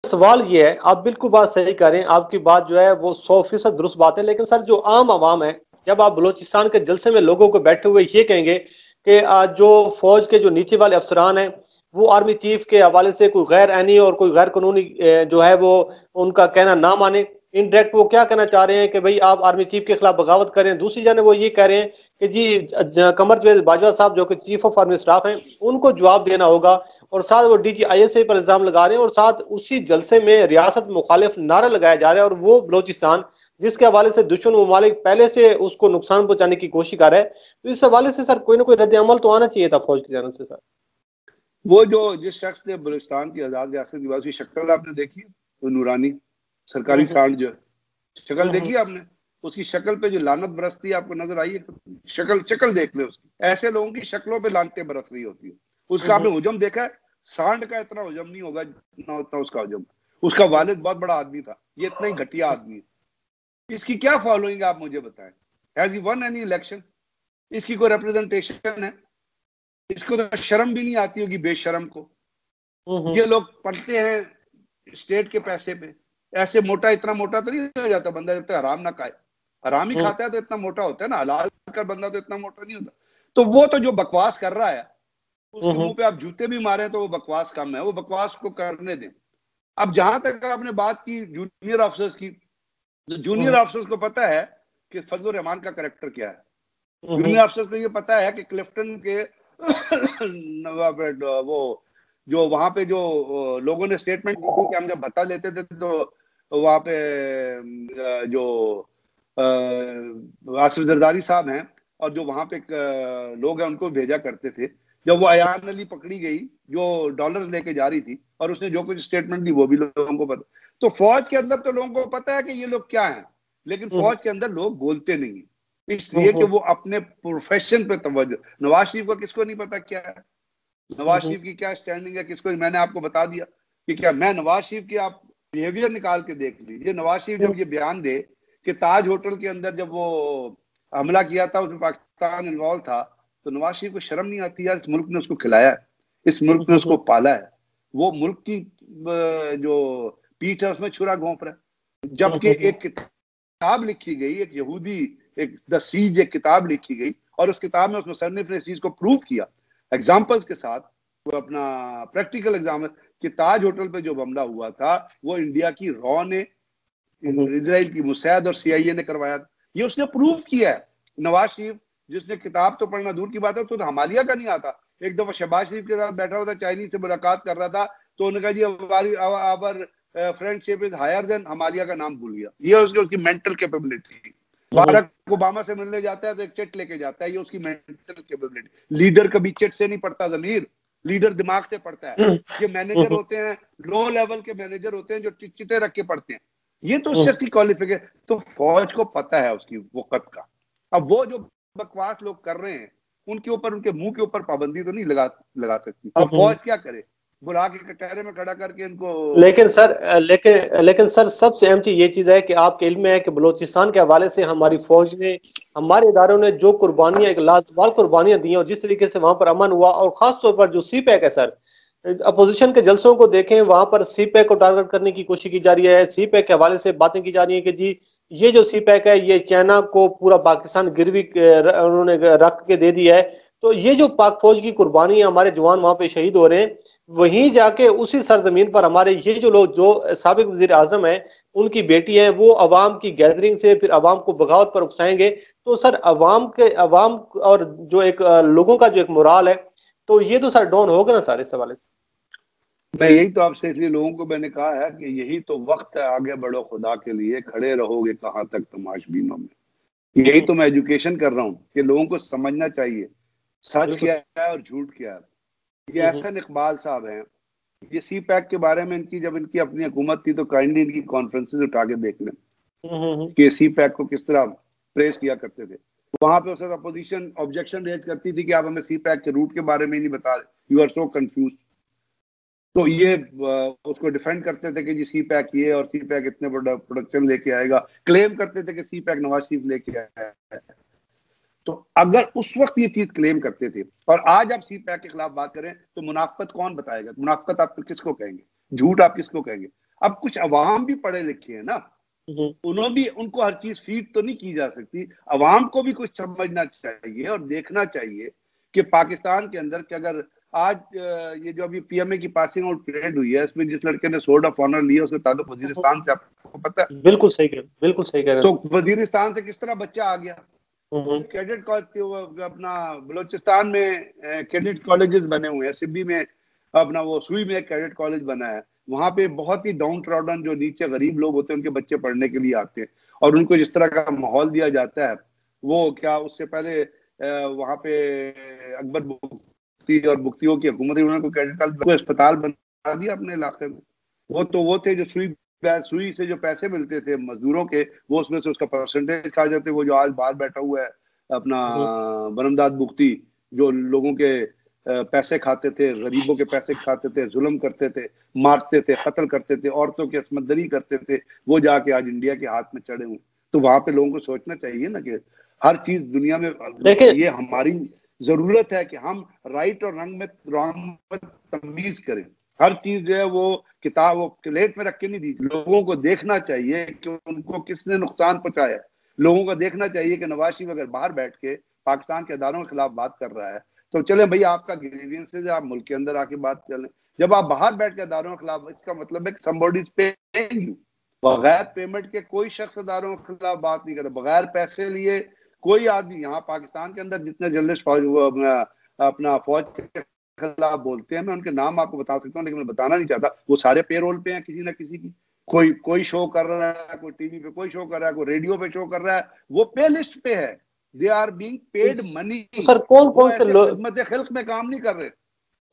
सवाल ये है, आप बिल्कुल बात सही कर रहे हैं, आपकी बात जो है वो 100% दुरुस्त बात है, लेकिन सर जो आम आवाम है, जब आप बलूचिस्तान के जलसे में लोगों को बैठे हुए ये कहेंगे कि जो फौज के जो नीचे वाले अफसरान हैं वो आर्मी चीफ के हवाले से कोई गैर आईनी और कोई गैर कानूनी जो है वो उनका कहना ना माने, इनडायरेक्ट वो क्या कहना चाह रहे हैं कि भाई आप आर्मी चीफ के खिलाफ बगावत करें। दूसरी जाने वो ये कह रहे हैं कि जी कमर जावेद बाजवा साहब जो कि चीफ ऑफ आर्मी स्टाफ हैं उनको जवाब देना होगा, और साथ वो DGISA पर इल्जाम लगा रहे हैं, और साथ उसी जलसे में रियासत मुखालिफ नारा लगाया जा रहा है, और वो बलोचिस्तान जिसके हवाले से दुश्मन ममालिक पहले से उसको नुकसान पहुंचाने की कोशिश कर रहा है। तो इस हवाले से सर कोई ना कोई रद्द अमल तो आना चाहिए था फौज की जानब से। सर वो जो जिस शख्स ने बलूचिस्तान की आजाद रियासत की बात की शक्ल आपने देखी, वो नूरानी सरकारी सांड जो शक्ल देखी आपने, उसकी शक्ल पे जो लानत बरसती है आपको नजर आई है? शक्ल देख ले उसकी, ऐसे लोगों की शक्लों पे लानतें बरस रही होती है। उसका आपने हुजम देखा है? सांड का इतना हुजम नहीं होगा जितना होता उसका हुजम। उसका वालिद बहुत बड़ा आदमी था, ये इतना ही घटिया आदमी है। इसकी क्या फॉलोइंग आप मुझे बताएं? Has he one any election? इसकी कोई रिप्रेजेंटेशन है? इसको तो शर्म भी नहीं आती होगी, बेशर्म को। ये लोग पढ़ते हैं स्टेट के पैसे पे। ऐसे मोटा, इतना मोटा तो नहीं हो जाता बंदा जब तक हराम ना खाए। हराम ही खाता है तो इतना मोटा होता है ना, हलाल कर बंदा तो इतना मोटा नहीं होता। तो वो तो जो बकवास कर रहा है उसके मुंह पे आप जूते भी मारे तो वो बकवास कम है, वो बकवास को करने दें। अब जहां तक आपने बात की जूनियर ऑफिसर्स की, तो जूनियर ऑफिसर्स को पता है कि फजलुर रहमान का कैरेक्टर क्या है। जूनियर ऑफिसर्स को ये पता है कि क्लिफ्टन के वो जो वहां पे जो लोगों ने स्टेटमेंट दी थी कि हम जब भत्ता लेते थे तो वहां पे जो आसिफ जरदारी साहब हैं और जो वहां पे लोग हैं उनको भेजा करते थे। जब वो अयान अली पकड़ी गई जो डॉलर लेके जा रही थी और उसने जो कुछ स्टेटमेंट दी वो भी लोगों को पता। तो फौज के अंदर तो लोगों को पता है कि ये लोग क्या हैं, लेकिन फौज के अंदर लोग बोलते नहीं, इसलिए कि वो अपने प्रोफेशन पे तवज्जो। नवाज शरीफ को किसको नहीं पता क्या है, नवाज शरीफ की क्या स्टैंडिंग है, किसको? मैंने आपको बता दिया कि क्या मैं नवाज शरीफ की, आप बिहेवियर निकाल के देख लीजिए। नवाज शरीफ जब ये बयान दे कि ताज होटल के अंदर जब वो हमला किया था उसमें पाकिस्तान इन्वॉल्व था, तो नवाज शरीफ को शर्म नहीं आती? यार इस मुल्क ने उसको खिलाया है, इस मुल्क ने उसको पाला है, वो मुल्क की जो पीठ है उसमें छुरा घोंप रहा है। जबकि एक किताब लिखी गई, एक यहूदी, एक द सीज एक किताब लिखी गई और उस किताब में उस मुसन्निफ ने इस चीज को प्रूव किया एग्जाम्पल्स के साथ। वो अपना प्रैक्टिकल एग्जाम्पल कि ताज होटल पे जो हमला हुआ था वो इंडिया की रॉ ने, इजराइल की मुसैद और CIA ने करवाया था। ये उसने प्रूव किया है। नवाज शरीफ जिसने किताब तो पढ़ना दूर की बात है, तो हमालिया का नहीं आता। एक दफा शहबाज शरीफ के साथ बैठा हुआ था, चाइनीज से मुलाकात कर रहा था, तो उन्होंने कहा जी हमारी our friendship is higher than, Himalaya का नाम भूल गया। ये उसकी मेंटल कैपेबिलिटी। बाराक ओबामा से मिलने जाता है तो एक चिट लेके जाता है, ये उसकी मेंटल कैपेबिलिटी। लीडर कभी चिट से नहीं पढ़ता जमीर, लीडर दिमाग से पढ़ता है। ये मैनेजर होते हैं, लो लेवल के मैनेजर होते हैं जो चिट्टे रख के पढ़ते हैं। ये तो उस शख्स की क्वालिफिकेशन। तो फौज को पता है उसकी वक़्त का। अब वो जो बकवास लोग कर रहे हैं उनके ऊपर, उनके मुंह के ऊपर पाबंदी तो नहीं लगा सकती। अब फौज क्या करे? बुला के कटहरे में खड़ा करके इनको। लेकिन सर सबसे अहम चीज ये चीज है कि आपके इल्म में है कि बलोचिस्तान के हवाले से हमारी फौज ने, हमारे इदारों ने जो कुर्बानियां, एक लाजवाब कुर्बानियां दी और जिस तरीके से वहां पर अमन हुआ, और खास तौर पर जो CPEC है सर, अपोजिशन के जलसों को देखें, वहां पर CPEC को टारगेट करने की कोशिश की जा रही है। CPEC के हवाले से बातें की जा रही है कि जी ये जो CPEC है ये चाइना को पूरा पाकिस्तान गिरवी उन्होंने रख के दे दिया है। तो ये जो पाक फौज की कुर्बानी है, हमारे जवान वहां पे शहीद हो रहे हैं, वहीं जाके उसी सरजमीन पर हमारे ये जो लोग, जो साबिक वजीर आजम है उनकी बेटी हैं, वो अवाम की गैदरिंग से फिर अवाम को बगावत पर उकसाएंगे। तो सर अवाम और जो एक लोगों का जो एक मोराल है, तो ये तो सर डाउन होगा ना सर इस हवाले से। मैं यही तो आपसे, इसलिए लोगों को मैंने कहा है कि यही तो वक्त है, आगे बढ़ो खुदा के लिए, खड़े रहोगे कहाँ तक तमाशबीनों में। यही तो मैं एजुकेशन कर रहा हूँ कि लोगों को समझना चाहिए सच क्या है और झूठ क्या है। ये एहसन इकबाल साहब हैं, ये CPEC के बारे में इनकी, जब इनकी अपनी हुकूमत थी तो काइंडली इनकी कॉन्फ्रेंसेज उठा के देख लें कि CPEC को किस तरह प्रेस किया करते थे। वहां पे उस अपोजिशन ऑब्जेक्शन रेज करती थी कि आप हमें CPEC के रूट के बारे में नहीं बता रहे, यू आर सो कंफ्यूज। तो ये उसको डिफेंड करते थे कि जी CPEC ये और CPEC इतने बड़ा प्रोडक्शन लेके आएगा, क्लेम करते थे कि CPEC नवाज शरीफ लेके आया है। तो अगर उस वक्त ये चीज क्लेम करते थे और आज आप CPEC के खिलाफ बात करें तो मुनाफत कौन बताएगा? मुनाफत आप किसको कहेंगे? झूठ आप किसको कहेंगे? अब कुछ अवाम भी पढ़े लिखे हैं ना, उन्होंने भी, उनको हर चीज फीड तो नहीं की जा सकती। अवाम को भी कुछ समझना चाहिए और देखना चाहिए कि पाकिस्तान के अंदर कि अगर आज ये जो अभी पीएमए की पासिंग आउट परेड हुई है, इसमें जिस लड़के ने सोर्ड ऑफ ऑनर लिया उसका ताल्लुक वजीरिस्तान से, आपको पता है? बिल्कुल सही कह, बिल्कुल सही कह रहे तो हैं। वजीरिस्तान से किस तरह बच्चा आ गया? कैडेट कॉलेज अपना बलोचिस्तान में कैडेट कॉलेजेस बने हुए हैं, सिब्बी में अपना वो सुई में कैडेट कॉलेज बना है, वहां पे बहुत ही डाउन ट्रॉडन जो नीचे गरीब लोग होते हैं उनके बच्चे पढ़ने के लिए आते हैं, और उनको जिस तरह का माहौल दिया जाता है, वो क्या उससे पहले वहां पे अकबर बुख्ती और बुख्तियों की हुकूमत, उन्होंने कैडेट कॉलेज अस्पताल बना दिया अपने इलाके में। वो थे जो सुई से जो पैसे मिलते थे मजदूरों के, वो उसमें से उसका परसेंटेज खा जाते। वो जो आज बाहर बैठा हुआ है अपना बनमदाद बुख्ती, जो लोगों के पैसे खाते थे, गरीबों के पैसे खाते थे, जुल्म करते थे, मारते थे, कत्ल करते थे, औरतों की असमतदरी करते थे, वो जाके आज इंडिया के हाथ में चढ़े हुए। तो वहां पे लोगों को सोचना चाहिए ना कि हर चीज दुनिया में, ये हमारी जरूरत है कि हम राइट और रॉन्ग में तमीज करें। हर चीज जो है वो किताब वो प्लेट में रख के नहीं दी। लोगों को देखना चाहिए कि उनको किसने नुकसान पहुंचाया। लोगों को देखना चाहिए कि नवाज शरीफ अगर बाहर बैठ के पाकिस्तान के अदारों के खिलाफ बात कर रहा है तो चले भाई, आपका ग्रीवियंसेस है, आप मुल्क के अंदर आके बात कर लें। जब आप बाहर बैठ के अदारों के खिलाफ, इसका मतलब है कि somebody is paying you। बगैर पेमेंट के कोई शख्स अदारों के खिलाफ बात नहीं करता, बगैर पैसे लिए कोई आदमी। यहाँ पाकिस्तान के अंदर जितने जर्नलिस्ट अपना फौज के खिलाफ बोलते हैं, मैं उनके नाम आपको बता सकता हूँ लेकिन मैं बताना नहीं चाहता, वो सारे पेरोल पे हैं किसी ना किसी की। कोई शो कर रहा है, कोई टीवी पे कोई शो कर रहा है, कोई रेडियो पे शो कर रहा है, वो पे लिस्ट पे है। They are being paid money. तो सर कौन कौन से लोग खिदमत खिल्क में काम नहीं कर रहे।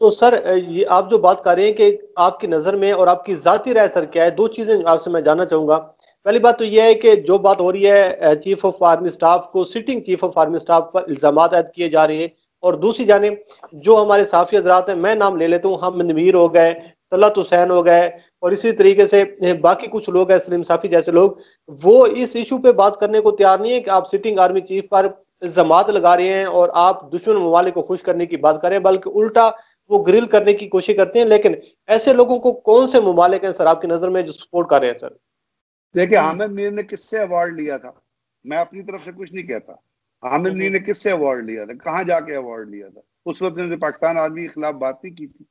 तो सर ये आप जो बात कर रहे हैं कि आपकी नजर में और आपकी जाती राय सर क्या है, दो चीजें आपसे मैं जानना चाहूंगा। पहली बात तो यह है कि जो बात हो रही है चीफ ऑफ आर्मी स्टाफ को, sitting chief of army staff पर इल्जाम आयद किए जा रहे हैं, और दूसरी जानिब जो हमारे साफी हजरात हैं, मैं नाम ले लेता हूँ, हम मीर हो गए, तलत हुसैन हो गए, और इसी तरीके से बाकी कुछ लोग हैं, सलीम साफी जैसे लोग, वो इस इशू पे बात करने को तैयार नहीं है कि आप सिटिंग आर्मी चीफ पर इल्जामात लगा रहे हैं और आप दुश्मन ममालिक को खुश करने की बात करें, बल्कि उल्टा वो ग्रिल करने की कोशिश करते हैं। लेकिन ऐसे लोगों को कौन से ममालिक हैं सर आपकी नजर में जो सपोर्ट कर रहे हैं? सर देखिए, हामिद मीर ने किससे अवार्ड लिया था? मैं अपनी तरफ से कुछ नहीं कहता। हामिद मीर ने किससे अवार्ड लिया था, कहाँ जाके अवार्ड लिया था? उस वक्त उन्होंने पाकिस्तान आर्मी के खिलाफ बात नहीं की थी।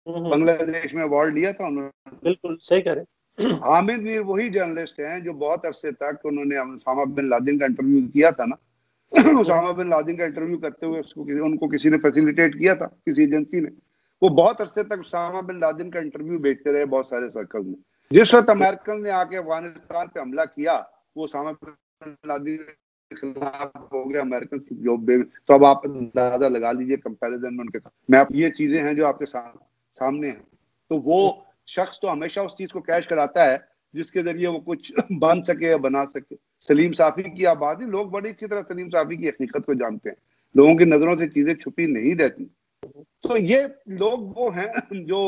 बांग्लादेश में अवार्ड लिया था उन्होंने। बिल्कुल सही कह रहे हैं। हामिद मीर वही जर्नलिस्ट हैं जो बहुत अरसे तक उन्होंने उसामा बिन लादेन का इंटरव्यू किया था ना। उसामा बिन लादेन का इंटरव्यू करते हुए उनको किसी ने फैसिलिटेट किया था, किसी एजेंसी ने। वो बहुत अरसे तक उसामा बिन लादेन का इंटरव्यू भेजते रहे बहुत सारे सर्कल में। जिस वक्त अमेरिकन ने आके अफगानिस्तान पे हमला किया, वो उसामा बिन लादेन के खिलाफ हो गया अमेरिकन जो। तो अब आप अंदाजा लगा लीजिए कंपैरिजन में उनके साथ। मैं ये चीजें हैं जो आपके सामने हैं। तो वो शख्स तो हमेशा उस चीज को कैश कराता है जिसके जरिए वो कुछ बन सके या बना सके। सलीम साफी की आबादी, लोग बड़ी अच्छी तरह सलीम साफी की हकीकत को जानते हैं। लोगों की नजरों से चीजें छुपी नहीं रहती। तो ये लोग वो हैं जो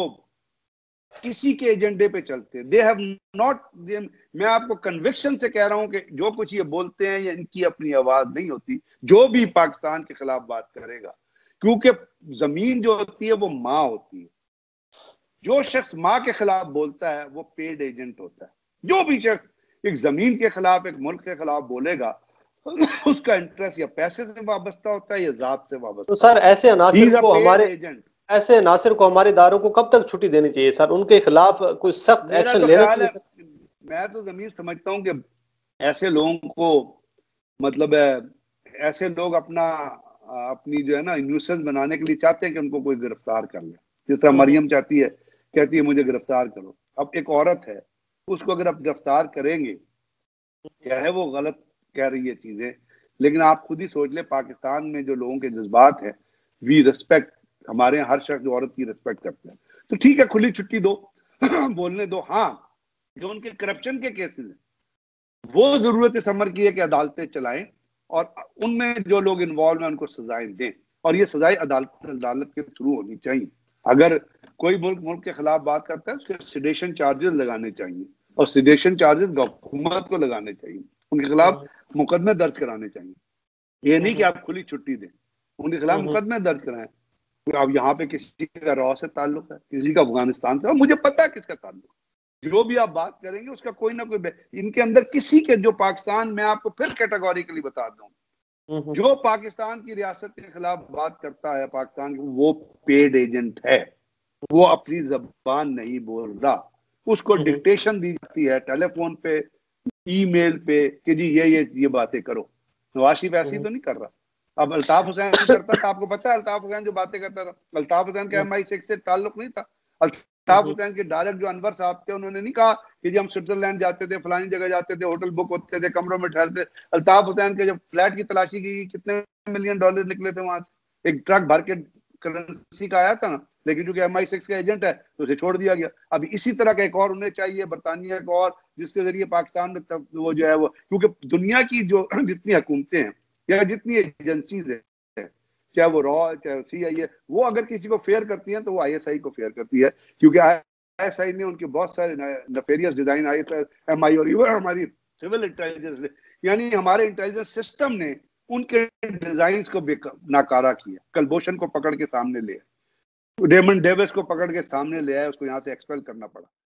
किसी के एजेंडे पे चलते हैं। दे हैव नॉट, मैं आपको कन्विक्शन से कह रहा हूं कि जो कुछ ये बोलते हैं ये इनकी अपनी आवाज नहीं होती। जो भी पाकिस्तान के खिलाफ बात करेगा, क्योंकि जमीन जो होती है वो माँ होती है। जो शख्स माँ के खिलाफ बोलता है वो पेड एजेंट होता है। जो भी शख्स एक जमीन के खिलाफ, एक मुल्क के खिलाफ बोलेगा, उसका इंटरेस्ट या पैसे से वाबस्ता होता है या जात से वाबस्ता। तो सर ऐसे अनासिर को हमारे इदारों को कब तक छुट्टी देनी चाहिए सर? उनके खिलाफ कोई सख्त एक्शन लेना चाहिए? मैं तो जमीन समझता हूँ कि ऐसे लोगों को, मतलब ऐसे लोग अपनी जो है ना न्यूसेंस बनाने के लिए चाहते हैं कि उनको कोई गिरफ्तार कर ले। जिस तरह मरियम चाहती है, कहती है मुझे गिरफ्तार करो। अब एक औरत है, उसको अगर आप गिरफ्तार करेंगे, चाहे वो गलत कह रही है चीजें, लेकिन आप खुद ही सोच ले पाकिस्तान में जो लोगों के जज्बात है, वी रिस्पेक्ट, हमारे यहाँ हर शख्स औरत की रिस्पेक्ट करता है। तो ठीक है, खुली छुट्टी दो, बोलने दो। हाँ, जो उनके करप्शन के केसेस हैं वो जरूरत इस अमर की है कि अदालतें चलाएं और उनमें जो लोग इन्वॉल्व हैं उनको सजाएं दें, और ये सजाएं अदालत के थ्रू होनी चाहिए। अगर कोई मुल्क के खिलाफ बात करता है उसके सिडेशन चार्जेस लगाने चाहिए, और सिडेशन चार्जेस हुकूमत को लगाने चाहिए। उनके खिलाफ मुकदमे दर्ज कराने चाहिए। ये नहीं कि आप खुली छुट्टी दें, उनके खिलाफ मुकदमे दर्ज कराएं। अब यहाँ पे किसी का रॉ से ताल्लुक है, किसी का अफगानिस्तान से, और मुझे पता है किसका ताल्लुक। जो भी आप बात करेंगे उसका कोई ना कोई इनके अंदर किसी के, जो पाकिस्तान, मैं आपको फिर कैटेगोरिकली बता दूं, जो पाकिस्तान की रियासत के खिलाफ बात करता है पाकिस्तान, वो पेड एजेंट है, वो अपनी जबान नहीं बोल रहा, उसको डिक्टेशन दी जाती है टेलीफोन पे, ईमेल पे कि जी ये बातें करो। नवाज शरीफ ऐसी तो नहीं कर रहा। अब अल्ताफ हुसैन करता था, आपको पता है अल्ताफ हुसैन जो बातें करता था, अल्ताफ हुसैन का MI6 से ताल्लुक नहीं था। अल्ताफ हुसैन के डायरेक्ट जो अनवर साहब थे, उन्होंने नहीं कहा कि जी हम स्विट्जरलैंड जाते थे, फलानी जगह जाते थे, होटल बुक होते थे, कमरों में ठहरते। अल्ताफ हुसैन के जब फ्लैट की तलाशी की, कितने $मिलियन निकले थे वहां से, एक ट्रक भर के करेंसी का आया था ना, लेकिन चूंकि MI6 का एजेंट है तो उसे छोड़ दिया गया। अब इसी तरह का एक और उन्हें चाहिए बरतानिया को, और जिसके जरिए पाकिस्तान में तब वो जो है वो, क्योंकि दुनिया की जो जितनी हुकूमतें हैं या जितनी एजेंसीज है, चाहे वो रॉ चाहे CIA, वो अगर किसी को फेयर करती हैं तो वो ISI को फेयर करती है, क्योंकि ISI ने उनके बहुत सारे नफेरियस डिजाइन, MI और हमारी सिविल इंटेलिजेंस ने, यानी हमारे इंटेलिजेंस सिस्टम ने उनके डिजाइन को नाकारा किया। कलभूषण को पकड़ के सामने ले, रेमंड डेविस को पकड़ के सामने ले आया, उसको यहाँ से एक्सपेल करना पड़ा।